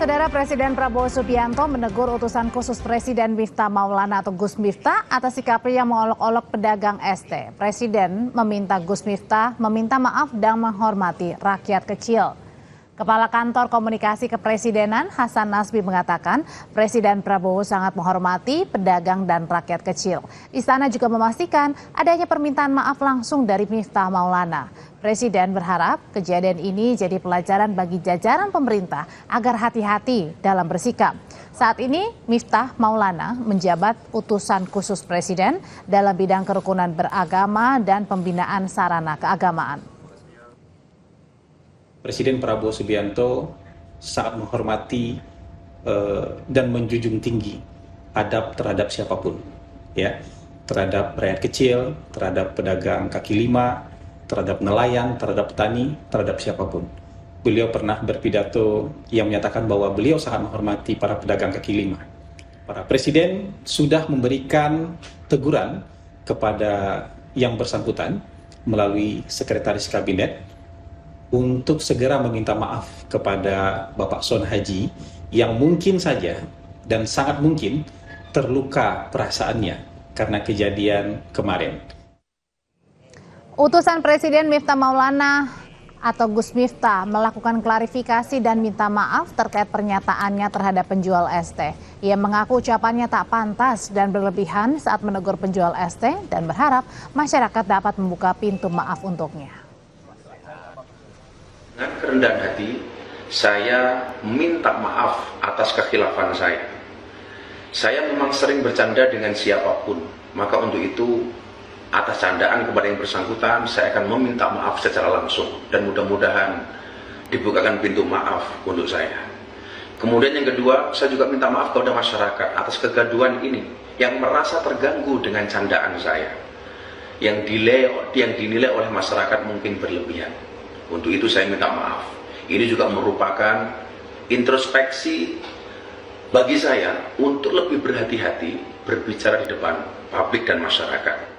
Saudara Presiden Prabowo Subianto menegur utusan khusus Presiden Miftah Maulana atau Gus Miftah atas sikapnya yang mengolok-olok pedagang ST. Presiden meminta Gus Miftah meminta maaf dan menghormati rakyat kecil. Kepala Kantor Komunikasi Kepresidenan Hasan Nasbi mengatakan Presiden Prabowo sangat menghormati pedagang dan rakyat kecil. Istana juga memastikan adanya permintaan maaf langsung dari Miftah Maulana. Presiden berharap kejadian ini jadi pelajaran bagi jajaran pemerintah agar hati-hati dalam bersikap. Saat ini Miftah Maulana menjabat utusan khusus Presiden dalam bidang kerukunan beragama dan pembinaan sarana keagamaan. Presiden Prabowo Subianto sangat menghormati dan menjunjung tinggi adab terhadap siapapun, ya, terhadap rakyat kecil, terhadap pedagang kaki lima, terhadap nelayan, terhadap petani, terhadap siapapun. Beliau pernah berpidato yang menyatakan bahwa beliau sangat menghormati para pedagang kaki lima. Para presiden sudah memberikan teguran kepada yang bersangkutan melalui sekretaris kabinet untuk segera meminta maaf kepada Bapak Son Haji yang mungkin saja dan sangat mungkin terluka perasaannya karena kejadian kemarin. Utusan Presiden Miftah Maulana atau Gus Miftah melakukan klarifikasi dan minta maaf terkait pernyataannya terhadap penjual ST. Ia mengaku ucapannya tak pantas dan berlebihan saat menegur penjual ST dan berharap masyarakat dapat membuka pintu maaf untuknya. Dengan kerendahan hati, saya minta maaf atas kekhilafan saya. Saya memang sering bercanda dengan siapapun, maka untuk itu atas candaan kepada yang bersangkutan, saya akan meminta maaf secara langsung dan mudah-mudahan dibukakan pintu maaf untuk saya. Kemudian yang kedua, saya juga minta maaf kepada masyarakat atas kegaduhan ini yang merasa terganggu dengan candaan saya, yang dinilai oleh masyarakat mungkin berlebihan. Untuk itu saya minta maaf. Ini juga merupakan introspeksi bagi saya untuk lebih berhati-hati berbicara di depan publik dan masyarakat.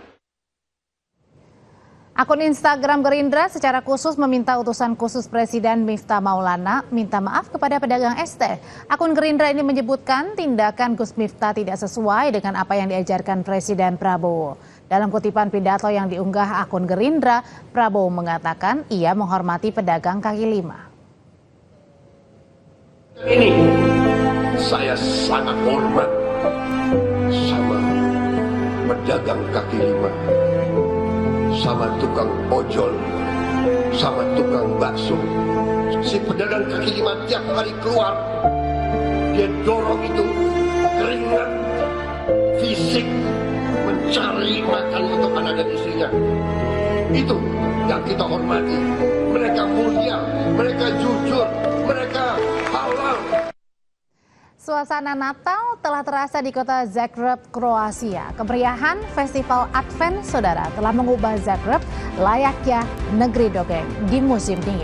Akun Instagram Gerindra secara khusus meminta utusan khusus Presiden Miftah Maulana minta maaf kepada pedagang ST. Akun Gerindra ini menyebutkan tindakan Gus Miftah tidak sesuai dengan apa yang diajarkan Presiden Prabowo. Dalam kutipan pidato yang diunggah akun Gerindra, Prabowo mengatakan ia menghormati pedagang kaki lima. Ini saya sangat hormat sama pedagang kaki lima, sama tukang ojol, sama tukang bakso. Si pedagang kaki lima tiap kali keluar, dia dorong itu keringat fisik mencari makan untuk anak dan istrinya. Itu yang kita hormati. Mereka mulia, mereka jujur, mereka halal. Suasana Natal telah terasa di kota Zagreb, Kroasia. Kemeriahan Festival Advent, saudara, telah mengubah Zagreb layaknya negeri dongeng di musim dingin.